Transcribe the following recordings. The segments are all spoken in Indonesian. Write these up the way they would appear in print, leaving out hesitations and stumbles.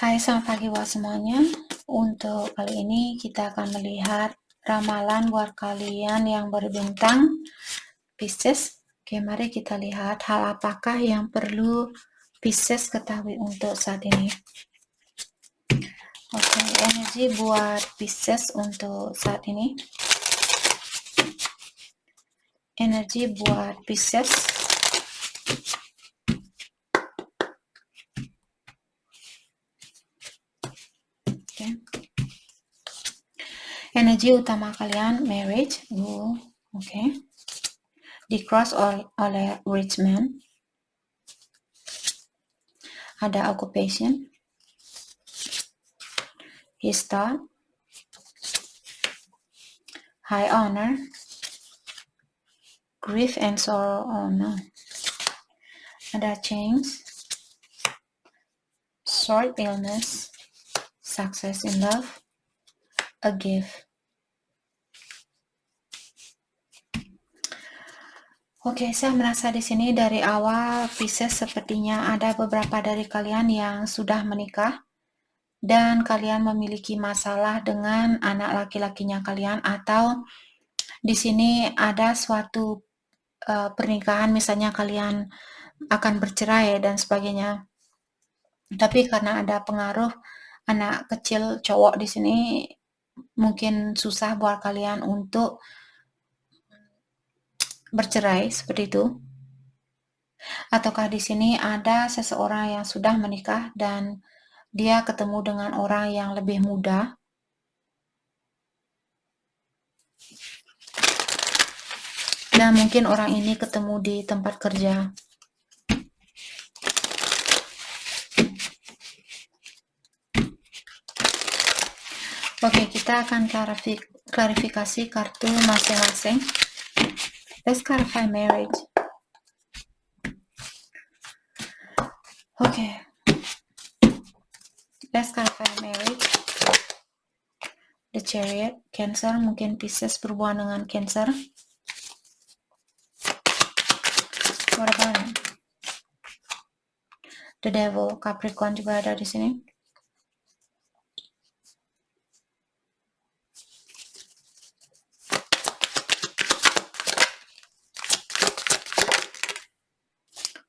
Hai, selamat pagi buat semuanya. Untuk kali ini kita akan melihat ramalan buat kalian yang berbintang Pisces. Oke, mari kita lihat hal apakah yang perlu Pisces ketahui untuk saat ini. Oke, energi buat Pisces untuk saat ini. Energi buat Pisces. Oke. Energi utama kalian marriage. Oke. Di-cross oleh rich man. Ada occupation. His thought. High honor. Grief and sorrow. Oh no. Ada change. Short illness. Success in love. A gift. Oke, saya merasa di sini dari awal Pisces sepertinya ada beberapa dari kalian yang sudah menikah dan kalian memiliki masalah dengan anak laki-lakinya kalian, atau di sini ada suatu pernikahan, misalnya kalian akan bercerai dan sebagainya. Tapi karena ada pengaruh anak kecil cowok di sini, mungkin susah buat kalian untuk bercerai seperti itu. Ataukah di sini ada seseorang yang sudah menikah dan dia ketemu dengan orang yang lebih muda. Dan mungkin orang ini ketemu di tempat kerja. Oke, kita akan klarifikasi kartu masing-masing. Let's clarify marriage. Oke. Let's clarify marriage. The Chariot, Cancer, mungkin Pisces berhubungan dengan Cancer. What about it? The Devil, Capricorn juga ada di sini.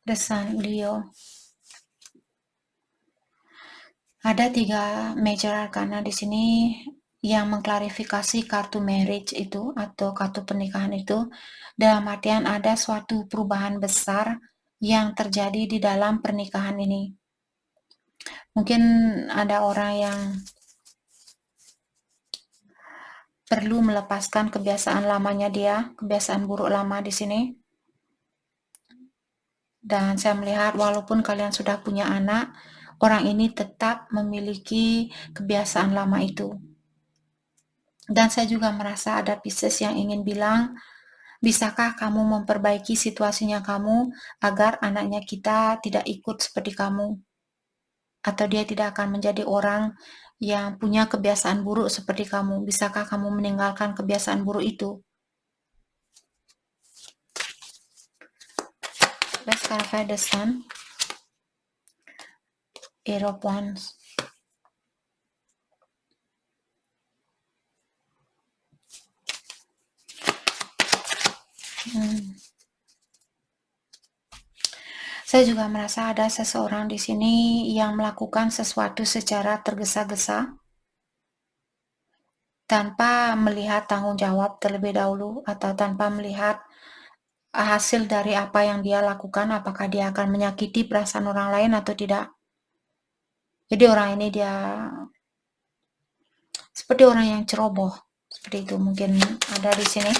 The Sun, Leo. Ada 3 major arcana di sini yang mengklarifikasi kartu marriage itu atau kartu pernikahan itu, dalam artian ada suatu perubahan besar yang terjadi di dalam pernikahan ini. Mungkin ada orang yang perlu melepaskan kebiasaan lamanya dia, kebiasaan buruk lama di sini. Dan saya melihat walaupun kalian sudah punya anak, orang ini tetap memiliki kebiasaan lama itu. Dan saya juga merasa ada Pisces yang ingin bilang, bisakah kamu memperbaiki situasinya kamu agar anaknya kita tidak ikut seperti kamu? Atau dia tidak akan menjadi orang yang punya kebiasaan buruk seperti kamu. Bisakah kamu meninggalkan kebiasaan buruk itu? Let's clarify the Sun. Eight of Wands. Saya juga merasa ada seseorang di sini yang melakukan sesuatu secara tergesa-gesa tanpa melihat tanggung jawab terlebih dahulu, atau tanpa melihat hasil dari apa yang dia lakukan, apakah dia akan menyakiti perasaan orang lain atau tidak. Jadi orang ini dia seperti orang yang ceroboh, seperti itu mungkin ada di sini.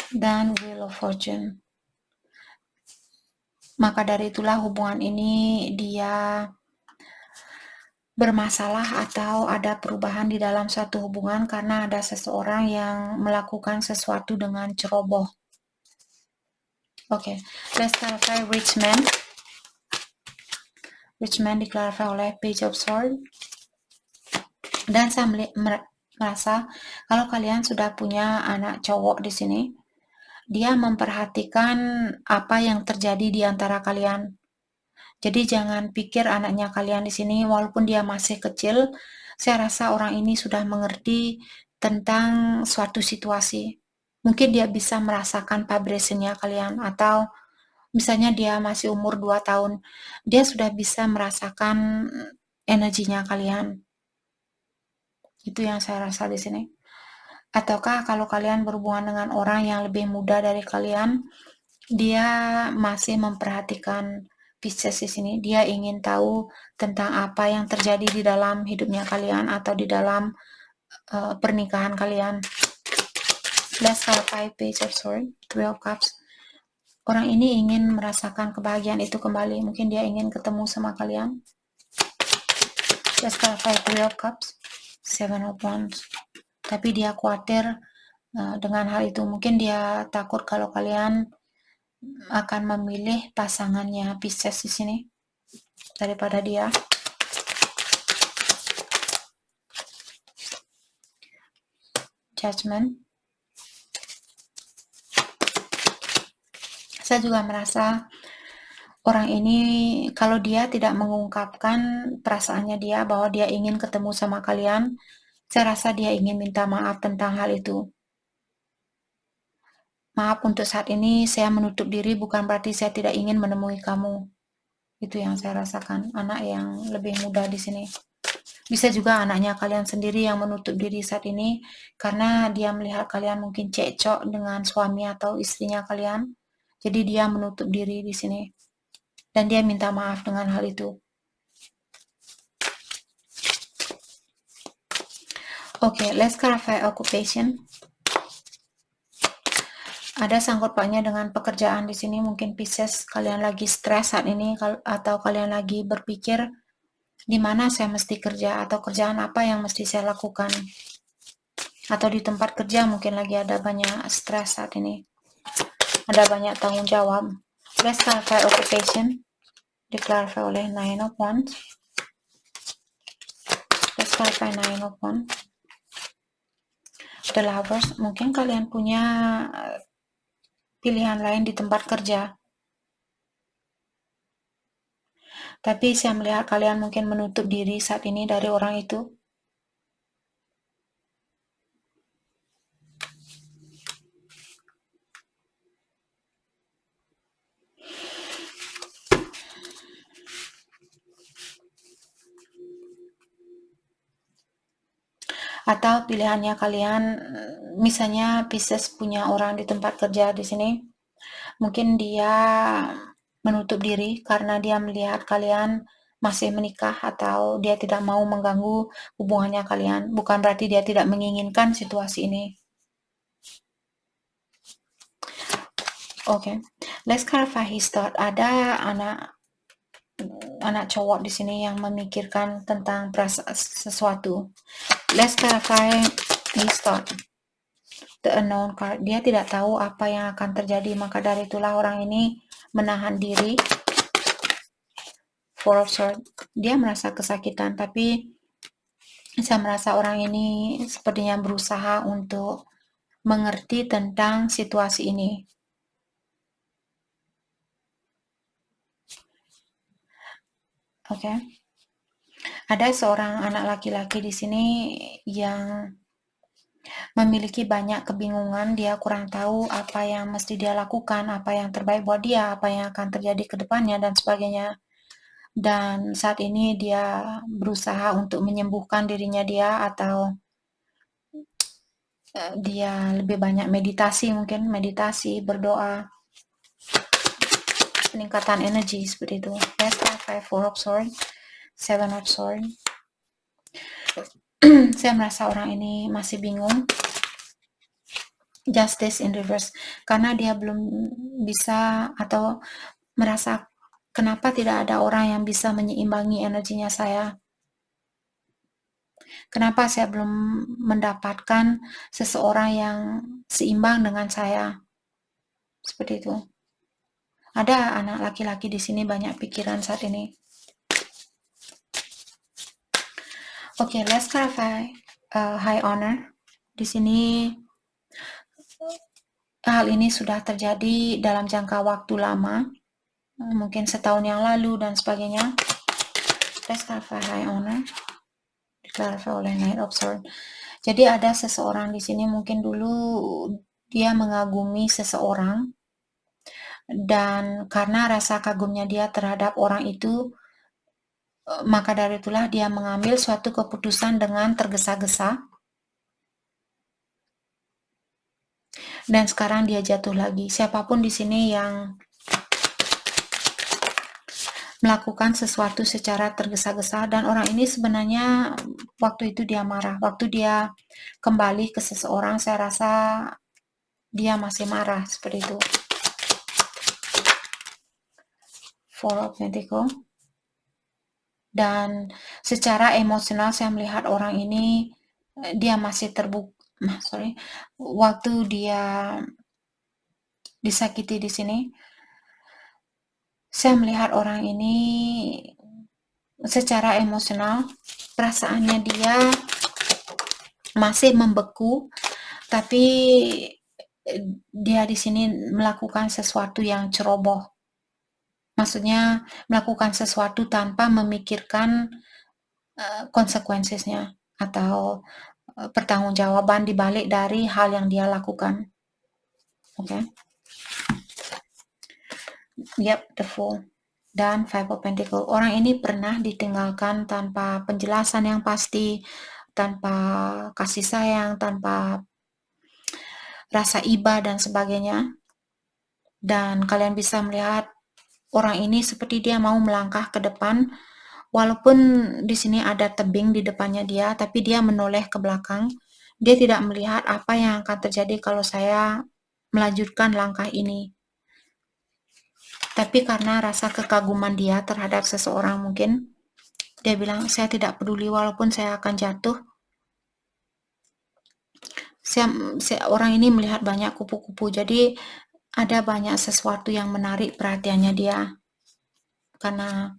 Dan Wheel of Fortune. Maka dari itulah hubungan ini dia bermasalah atau ada perubahan di dalam suatu hubungan karena ada seseorang yang melakukan sesuatu dengan ceroboh. Oke, let's clarify Rich Man. Rich Man diklarifikasi oleh Page of Swords. Dan saya merasa kalau kalian sudah punya anak cowok di sini dia memperhatikan apa yang terjadi di antara kalian. Jadi jangan pikir anaknya kalian di sini, walaupun dia masih kecil, saya rasa orang ini sudah mengerti tentang suatu situasi. Mungkin dia bisa merasakan vibration-nya kalian, atau misalnya dia masih umur 2 tahun, dia sudah bisa merasakan energinya kalian. Itu yang saya rasa di sini. Ataukah kalau kalian berhubungan dengan orang yang lebih muda dari kalian, dia masih memperhatikan Pisces di sini. Dia ingin tahu tentang apa yang terjadi di dalam hidupnya kalian atau di dalam pernikahan kalian. Let's clarify page of swords, 12 cups. Orang ini ingin merasakan kebahagiaan itu kembali. Mungkin dia ingin ketemu sama kalian. Let's clarify 12 cups, 7 of wands. Tapi dia khawatir dengan hal itu. Mungkin dia takut kalau kalian akan memilih pasangannya Pisces di sini daripada dia. Judgment. Saya juga merasa orang ini kalau dia tidak mengungkapkan perasaannya dia bahwa dia ingin ketemu sama kalian, saya rasa dia ingin minta maaf tentang hal itu. Maaf, untuk saat ini saya menutup diri, bukan berarti saya tidak ingin menemui kamu. Itu yang saya rasakan, anak yang lebih muda di sini. Bisa juga anaknya kalian sendiri yang menutup diri saat ini karena dia melihat kalian mungkin cekcok dengan suami atau istrinya kalian. Jadi dia menutup diri di sini. Dan dia minta maaf dengan hal itu. Oke, let's clarify occupation. Ada sangkut pautnya dengan pekerjaan di sini. Mungkin Pisces kalian lagi stres saat ini atau kalian lagi berpikir di mana saya mesti kerja atau kerjaan apa yang mesti saya lakukan. Atau di tempat kerja mungkin lagi ada banyak stres saat ini. Ada banyak tanggung jawab. Let's clarify occupation. Diklarify oleh 9 of Wands. Let's clarify 9 of Wands. The Lovers. Mungkin kalian punya pilihan lain di tempat kerja. Tapi saya melihat kalian mungkin menutup diri saat ini dari orang itu. Atau pilihannya kalian, misalnya Pisces punya orang di tempat kerja di sini, mungkin dia menutup diri karena dia melihat kalian masih menikah atau dia tidak mau mengganggu hubungannya kalian. Bukan berarti dia tidak menginginkan situasi ini. Oke, let's clarify his thought. Ada anak cowok di sini yang memikirkan tentang sesuatu. Let's clarify his thought. The unknown card. Dia tidak tahu apa yang akan terjadi, maka dari itulah orang ini menahan diri. Four of Swords. Dia merasa kesakitan, tapi saya merasa orang ini sepertinya berusaha untuk mengerti tentang situasi ini. Oke. Ada seorang anak laki-laki di sini yang memiliki banyak kebingungan, dia kurang tahu apa yang mesti dia lakukan, apa yang terbaik buat dia, apa yang akan terjadi ke depannya, dan sebagainya. Dan saat ini dia berusaha untuk menyembuhkan dirinya dia, atau dia lebih banyak meditasi, mungkin meditasi, berdoa, peningkatan energi seperti itu. Let's try 4 of Swords, 7 of Swords. Saya merasa orang ini masih bingung. Justice in reverse, karena dia belum bisa atau merasa kenapa tidak ada orang yang bisa menyeimbangi energinya saya. Kenapa saya belum mendapatkan seseorang yang seimbang dengan saya? Seperti itu. Ada anak laki-laki di sini banyak pikiran saat ini. Oke, let's clarify high honor. Di sini hal ini sudah terjadi dalam jangka waktu lama, mungkin setahun yang lalu dan sebagainya. Let's clarify high honor, clarify oleh Knight of Swords. Jadi ada seseorang di sini mungkin dulu dia mengagumi seseorang, dan karena rasa kagumnya dia terhadap orang itu, maka dari itulah dia mengambil suatu keputusan dengan tergesa-gesa, dan sekarang dia jatuh lagi. Siapapun di sini yang melakukan sesuatu secara tergesa-gesa, dan orang ini sebenarnya waktu itu dia marah. Waktu dia kembali ke seseorang, saya rasa dia masih marah, seperti itu. Four of Pentacles. Dan secara emosional saya melihat orang ini, dia masih waktu dia disakiti di sini, saya melihat orang ini secara emosional, perasaannya dia masih membeku, tapi dia di sini melakukan sesuatu yang ceroboh. Maksudnya melakukan sesuatu tanpa memikirkan konsekuensinya atau pertanggungjawaban dibalik dari hal yang dia lakukan. Oke. Yep, the Fool dan Five of Pentacles. Orang ini pernah ditinggalkan tanpa penjelasan yang pasti, tanpa kasih sayang, tanpa rasa iba dan sebagainya. Dan kalian bisa melihat orang ini seperti dia mau melangkah ke depan, walaupun di sini ada tebing di depannya dia, tapi dia menoleh ke belakang. Dia tidak melihat apa yang akan terjadi kalau saya melanjutkan langkah ini. Tapi karena rasa kekaguman dia terhadap seseorang, mungkin dia bilang, saya tidak peduli walaupun saya akan jatuh. Orang ini melihat banyak kupu-kupu, jadi ada banyak sesuatu yang menarik perhatiannya dia. Karena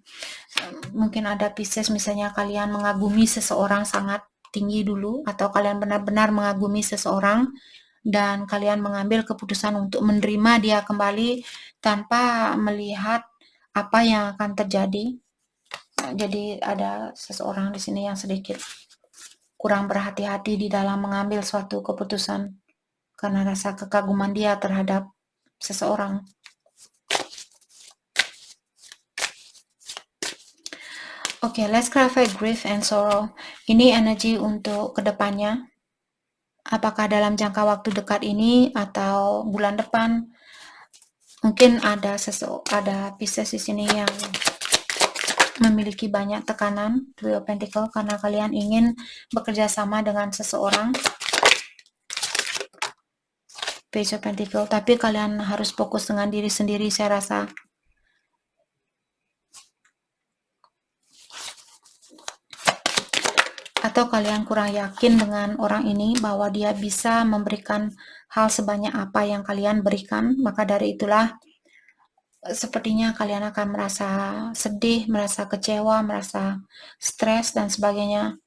mungkin ada Pisces, misalnya kalian mengagumi seseorang sangat tinggi dulu, atau kalian benar-benar mengagumi seseorang, dan kalian mengambil keputusan untuk menerima dia kembali tanpa melihat apa yang akan terjadi. Jadi ada seseorang di sini yang sedikit kurang berhati-hati di dalam mengambil suatu keputusan karena rasa kekaguman dia terhadap seseorang. Oke, let's clarify grief and sorrow. Ini energi untuk kedepannya. Apakah dalam jangka waktu dekat ini atau bulan depan? Mungkin ada Pisces di sini yang memiliki banyak tekanan, Three of Pentacles, karena kalian ingin bekerja sama dengan seseorang. Page of Pentacles, tapi kalian harus fokus dengan diri sendiri, saya rasa. Atau kalian kurang yakin dengan orang ini bahwa dia bisa memberikan hal sebanyak apa yang kalian berikan, maka dari itulah sepertinya kalian akan merasa sedih, merasa kecewa, merasa stres dan sebagainya.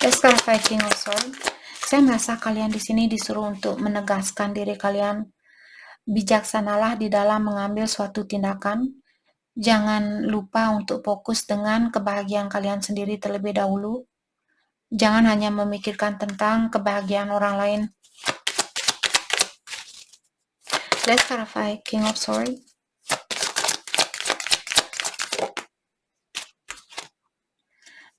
Let's clarify King of Swords. Saya merasa kalian di sini disuruh untuk menegaskan diri kalian. Bijaksanalah di dalam mengambil suatu tindakan. Jangan lupa untuk fokus dengan kebahagiaan kalian sendiri terlebih dahulu. Jangan hanya memikirkan tentang kebahagiaan orang lain. Let's clarify King of Swords.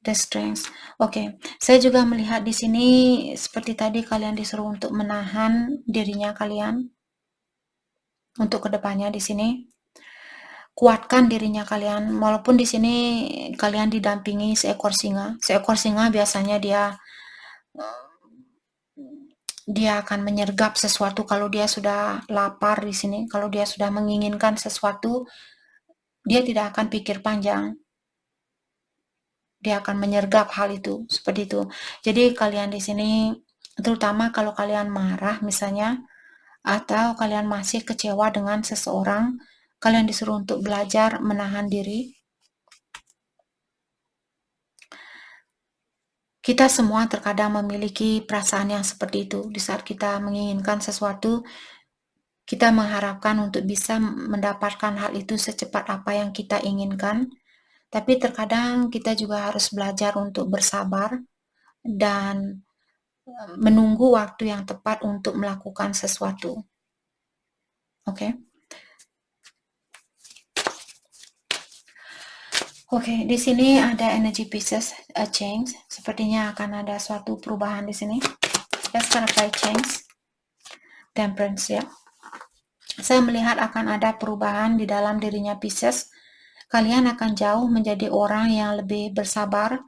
The Strength. Oke, saya juga melihat di sini seperti tadi kalian disuruh untuk menahan dirinya kalian untuk kedepannya di sini. Kuatkan dirinya kalian, walaupun di sini kalian didampingi seekor singa. Seekor singa biasanya dia akan menyergap sesuatu kalau dia sudah lapar di sini. Kalau dia sudah menginginkan sesuatu, dia tidak akan pikir panjang. Dia akan menyergap hal itu, seperti itu. Jadi kalian di sini, terutama kalau kalian marah misalnya, atau kalian masih kecewa dengan seseorang, kalian disuruh untuk belajar menahan diri. Kita semua terkadang memiliki perasaan yang seperti itu. Di saat kita menginginkan sesuatu, kita mengharapkan untuk bisa mendapatkan hal itu secepat apa yang kita inginkan. Tapi terkadang kita juga harus belajar untuk bersabar dan menunggu waktu yang tepat untuk melakukan sesuatu. Oke. Oke, di sini ada energy pieces, a change. Sepertinya akan ada suatu perubahan di sini. Let's clarify change. Temperance ya. Saya melihat akan ada perubahan di dalam dirinya Pisces. Kalian akan jauh menjadi orang yang lebih bersabar,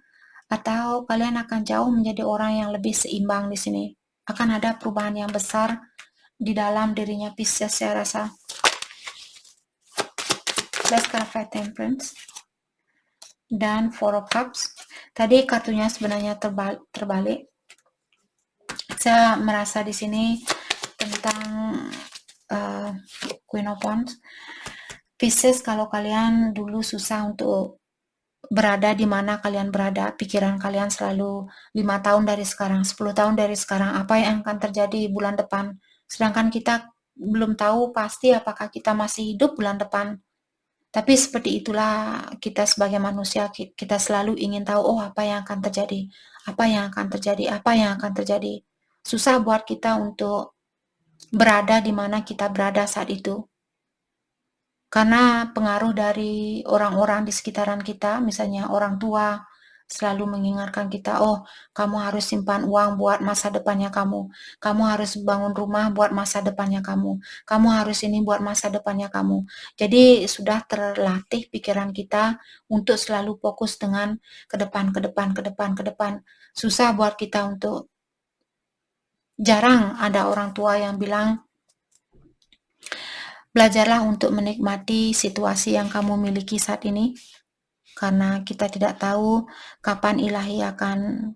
atau kalian akan jauh menjadi orang yang lebih seimbang di sini. Akan ada perubahan yang besar di dalam dirinya Pisces, saya rasa. Let's clarify temperance. Dan Four of Cups. Tadi kartunya sebenarnya terbalik. Saya merasa di sini tentang Queen of Wands. Pisces, kalau kalian dulu susah untuk berada di mana kalian berada, pikiran kalian selalu 5 tahun dari sekarang, 10 tahun dari sekarang, apa yang akan terjadi bulan depan. Sedangkan kita belum tahu pasti apakah kita masih hidup bulan depan. Tapi seperti itulah kita sebagai manusia, kita selalu ingin tahu, oh apa yang akan terjadi, apa yang akan terjadi, apa yang akan terjadi. Susah buat kita untuk berada di mana kita berada saat itu. Karena pengaruh dari orang-orang di sekitaran kita, misalnya orang tua, selalu mengingatkan kita, oh kamu harus simpan uang buat masa depannya kamu, kamu harus bangun rumah buat masa depannya kamu harus ini buat masa depannya kamu. Jadi sudah terlatih pikiran kita untuk selalu fokus dengan ke depan, ke depan, ke depan, ke depan. Susah buat kita untuk, jarang ada orang tua yang bilang, belajarlah untuk menikmati situasi yang kamu miliki saat ini, karena kita tidak tahu kapan ilahi akan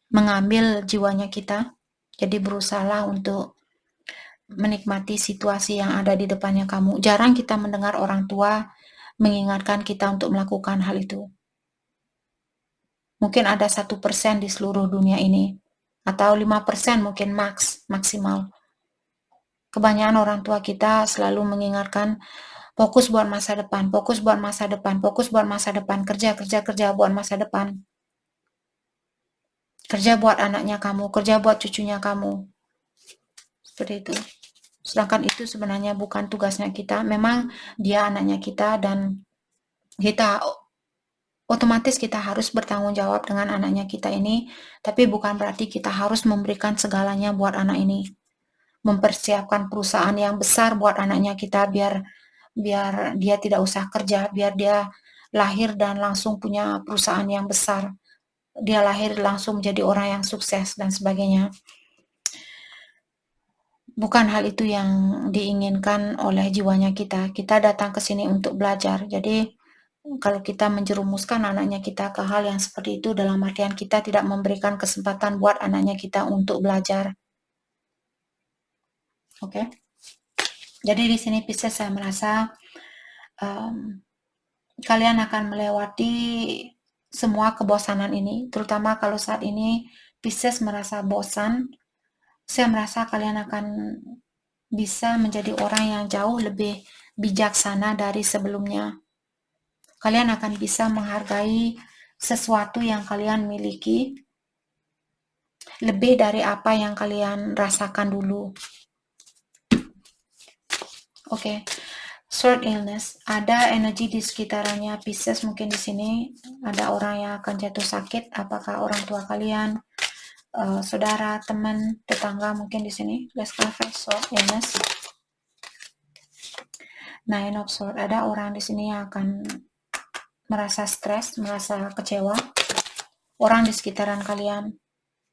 mengambil jiwanya kita. Jadi berusahalah untuk menikmati situasi yang ada di depannya kamu. Jarang kita mendengar orang tua mengingatkan kita untuk melakukan hal itu. Mungkin ada 1% di seluruh dunia ini, atau 5% mungkin maksimal. Kebanyakan orang tua kita selalu mengingatkan, fokus buat masa depan, fokus buat masa depan, fokus buat masa depan, kerja buat masa depan. Kerja buat anaknya kamu, kerja buat cucunya kamu. Seperti itu. Sedangkan itu sebenarnya bukan tugasnya kita. Memang dia anaknya kita dan kita otomatis kita harus bertanggung jawab dengan anaknya kita ini, tapi bukan berarti kita harus memberikan segalanya buat anak ini. Mempersiapkan perusahaan yang besar buat anaknya kita biar dia tidak usah kerja, biar dia lahir dan langsung punya perusahaan yang besar. Dia lahir langsung menjadi orang yang sukses dan sebagainya. Bukan hal itu yang diinginkan oleh jiwanya kita. Kita datang ke sini untuk belajar. Jadi kalau kita menjerumuskan anaknya kita ke hal yang seperti itu, dalam artian kita tidak memberikan kesempatan buat anaknya kita untuk belajar. Oke. Jadi di sini Pisces, saya merasa kalian akan melewati semua kebosanan ini, terutama kalau saat ini Pisces merasa bosan. Saya merasa kalian akan bisa menjadi orang yang jauh lebih bijaksana dari sebelumnya. Kalian akan bisa menghargai sesuatu yang kalian miliki lebih dari apa yang kalian rasakan dulu. Oke. Short illness, ada energi di sekitarnya Pisces. Mungkin di sini ada orang yang akan jatuh sakit. Apakah orang tua kalian, saudara, teman, tetangga? Mungkin di sini. Let's clarify short illness. Nine of Swords, ada orang di sini yang akan merasa stres, merasa kecewa. Orang di sekitaran kalian,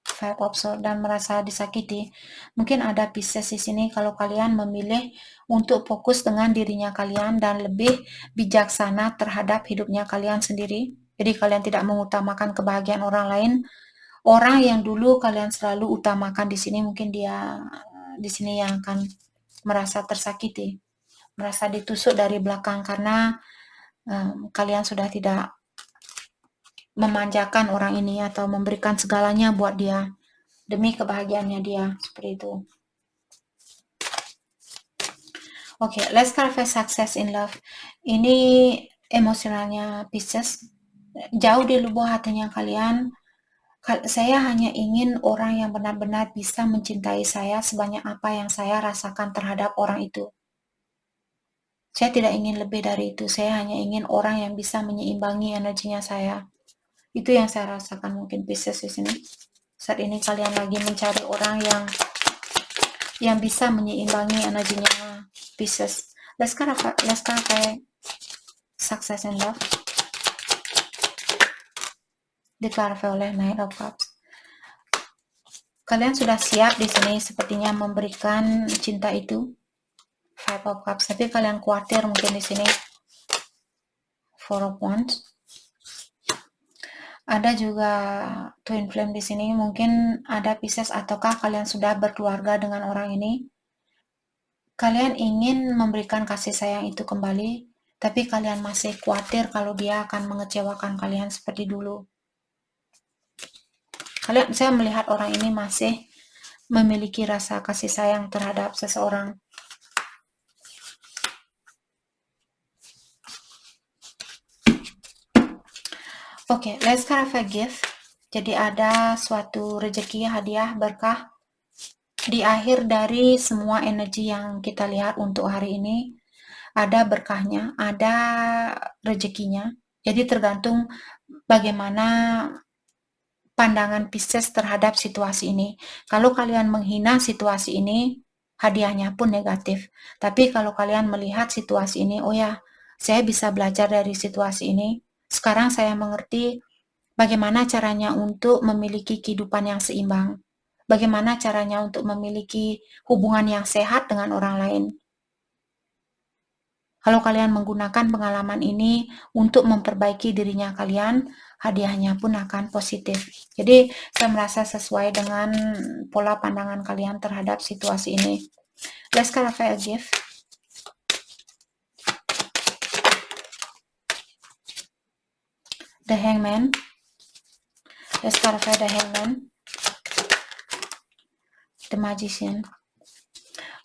Five of Swords, dan merasa disakiti. Mungkin ada Pisces di sini kalau kalian memilih untuk fokus dengan dirinya kalian dan lebih bijaksana terhadap hidupnya kalian sendiri. Jadi kalian tidak mengutamakan kebahagiaan orang lain. Orang yang dulu kalian selalu utamakan di sini, mungkin dia di sini yang akan merasa tersakiti, merasa ditusuk dari belakang karena kalian sudah tidak memanjakan orang ini atau memberikan segalanya buat dia demi kebahagiaannya dia, seperti itu. Oke, let's clarify success in love. Ini emosionalnya Pisces. Jauh di lubuk hatinya kalian, saya hanya ingin orang yang benar-benar bisa mencintai saya sebanyak apa yang saya rasakan terhadap orang itu. Saya tidak ingin lebih dari itu. Saya hanya ingin orang yang bisa menyeimbangi energinya saya. Itu yang saya rasakan mungkin Pisces di sini. Saat ini kalian lagi mencari orang yang bisa menyeimbangi energinya Pisces. Let's clarify success and love. Diklarify oleh Knight of Cups. Kalian sudah siap di sini sepertinya memberikan cinta itu. Five of Cups. Tapi kalian khawatir mungkin di sini. Four of Wands. Ada juga Twin Flame di sini. Mungkin ada Pisces ataukah kalian sudah berkeluarga dengan orang ini. Kalian ingin memberikan kasih sayang itu kembali, tapi kalian masih khawatir kalau dia akan mengecewakan kalian seperti dulu. Saya melihat orang ini masih memiliki rasa kasih sayang terhadap seseorang. Oke, let's clarify gift. Jadi ada suatu rezeki, hadiah, berkah di akhir dari semua energi yang kita lihat untuk hari ini. Ada berkahnya, ada rezekinya. Jadi tergantung bagaimana pandangan Pisces terhadap situasi ini. Kalau kalian menghina situasi ini, hadiahnya pun negatif. Tapi kalau kalian melihat situasi ini, oh ya, saya bisa belajar dari situasi ini. Sekarang saya mengerti bagaimana caranya untuk memiliki kehidupan yang seimbang. Bagaimana caranya untuk memiliki hubungan yang sehat dengan orang lain. Kalau kalian menggunakan pengalaman ini untuk memperbaiki dirinya kalian, hadiahnya pun akan positif. Jadi, saya merasa sesuai dengan pola pandangan kalian terhadap situasi ini. Let's clarify a gift. The Hangman. Let's clarify the Hangman. The Magician.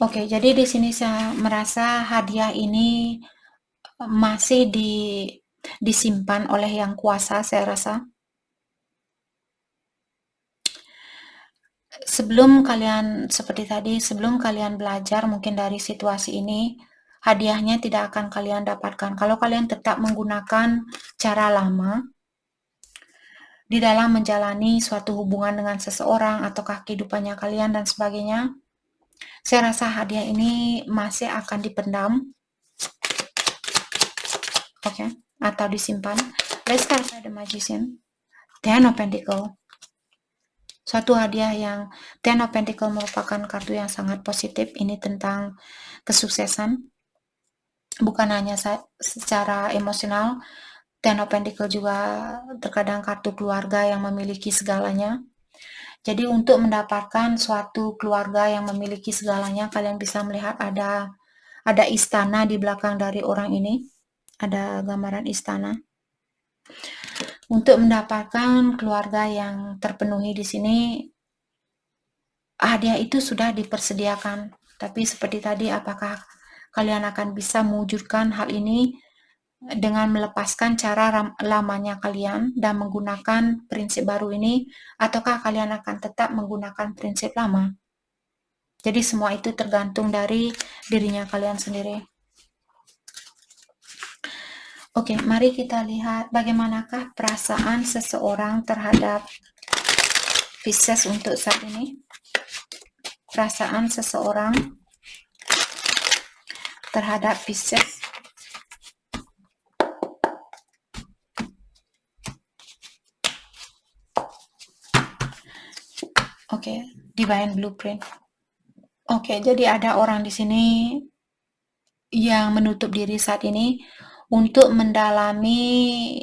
Oke, jadi di sini saya merasa hadiah ini masih disimpan oleh yang kuasa, saya rasa. Sebelum kalian belajar mungkin dari situasi ini, hadiahnya tidak akan kalian dapatkan. Kalau kalian tetap menggunakan cara lama di dalam menjalani suatu hubungan dengan seseorang ataukah kehidupannya kalian dan sebagainya, saya rasa hadiah ini masih akan dipendam. Oke, atau disimpan. Let's clarify the Magician. Ten of Pentacles. Suatu hadiah yang Ten of Pentacles merupakan kartu yang sangat positif. Ini tentang kesuksesan. Bukan hanya secara emosional. Ten of Pentacles juga terkadang kartu keluarga yang memiliki segalanya. Jadi untuk mendapatkan suatu keluarga yang memiliki segalanya, kalian bisa melihat ada istana di belakang dari orang ini. Ada gambaran istana. Untuk mendapatkan keluarga yang terpenuhi di sini, hadiah itu sudah dipersediakan. Tapi seperti tadi, apakah kalian akan bisa mewujudkan hal ini dengan melepaskan cara lamanya kalian dan menggunakan prinsip baru ini, ataukah kalian akan tetap menggunakan prinsip lama? Jadi semua itu tergantung dari dirinya kalian sendiri. Oke, mari kita lihat bagaimanakah perasaan seseorang terhadap Pisces untuk saat ini. Perasaan seseorang terhadap Pisces. Oke, Divine Blueprint. Oke, jadi ada orang di sini yang menutup diri saat ini untuk mendalami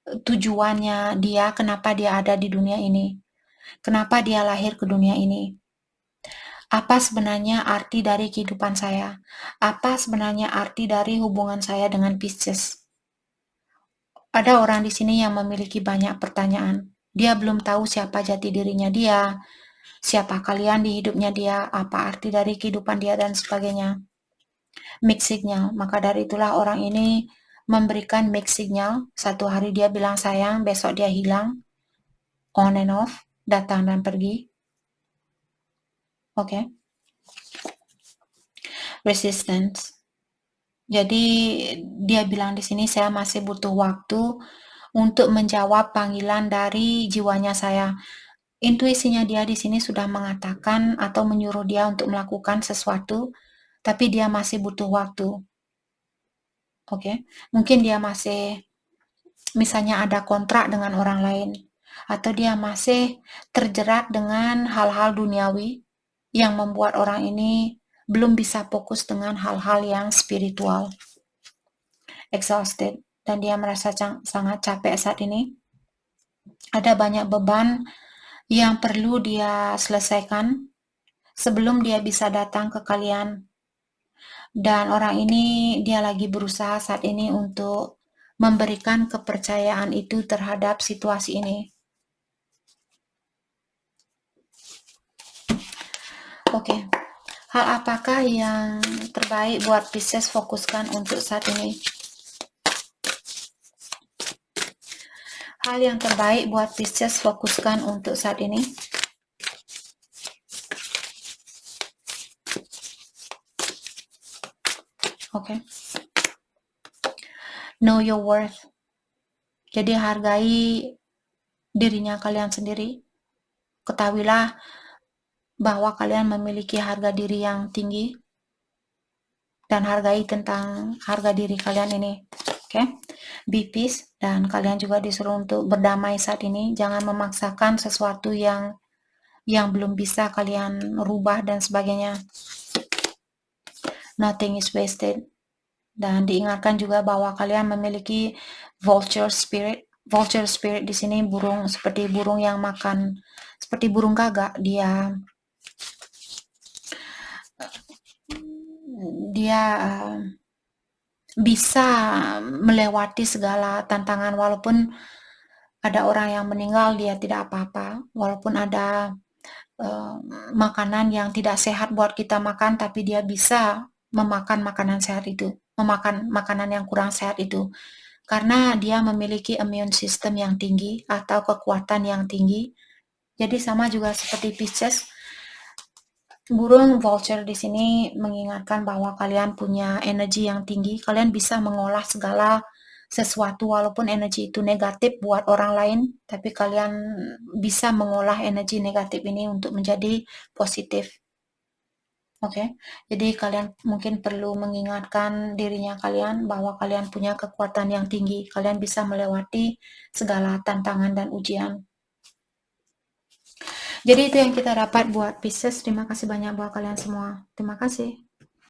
tujuannya dia, kenapa dia ada di dunia ini. Kenapa dia lahir ke dunia ini. Apa sebenarnya arti dari kehidupan saya? Apa sebenarnya arti dari hubungan saya dengan Pisces? Ada orang di sini yang memiliki banyak pertanyaan. Dia belum tahu siapa jati dirinya dia, siapa kalian di hidupnya dia, apa arti dari kehidupan dia, dan sebagainya. Mixed signal. Maka dari itulah orang ini memberikan mixed signal. Satu hari dia bilang sayang, besok dia hilang, on and off, datang dan pergi. Oke. Resistance. Jadi dia bilang di sini saya masih butuh waktu untuk menjawab panggilan dari jiwanya saya. Intuisinya dia di sini sudah mengatakan atau menyuruh dia untuk melakukan sesuatu, tapi dia masih butuh waktu. Oke. Mungkin dia masih misalnya ada kontrak dengan orang lain, atau dia masih terjerat dengan hal-hal duniawi yang membuat orang ini belum bisa fokus dengan hal-hal yang spiritual. Exhausted, dan dia merasa sangat capek saat ini. Ada banyak beban yang perlu dia selesaikan sebelum dia bisa datang ke kalian. Dan orang ini dia lagi berusaha saat ini untuk memberikan kepercayaan itu terhadap situasi ini. Oke. Hal apakah yang terbaik buat Pisces fokuskan untuk saat ini? Hal yang terbaik buat Pisces fokuskan untuk saat ini. Oke. Know your worth. Jadi hargai dirinya kalian sendiri. Ketahuilah bahwa kalian memiliki harga diri yang tinggi dan hargai tentang harga diri kalian ini. Oke. Be peace, dan kalian juga disuruh untuk berdamai saat ini. Jangan memaksakan sesuatu yang belum bisa kalian rubah dan sebagainya. Nothing is wasted. Dan diingatkan juga bahwa kalian memiliki vulture spirit. Vulture spirit di sini burung, seperti burung yang makan, seperti burung gagak. Dia bisa melewati segala tantangan, walaupun ada orang yang meninggal dia tidak apa-apa, walaupun ada makanan yang tidak sehat buat kita makan, tapi dia bisa memakan makanan sehat itu, memakan makanan yang kurang sehat itu, karena dia memiliki immune system yang tinggi atau kekuatan yang tinggi. Jadi sama juga seperti Pisces, burung vulture di sini mengingatkan bahwa kalian punya energi yang tinggi. Kalian bisa mengolah segala sesuatu, walaupun energi itu negatif buat orang lain, tapi kalian bisa mengolah energi negatif ini untuk menjadi positif. Oke, jadi kalian mungkin perlu mengingatkan dirinya kalian bahwa kalian punya kekuatan yang tinggi. Kalian bisa melewati segala tantangan dan ujian. Jadi itu yang kita dapat buat Pisces. Terima kasih banyak buat kalian semua. Terima kasih.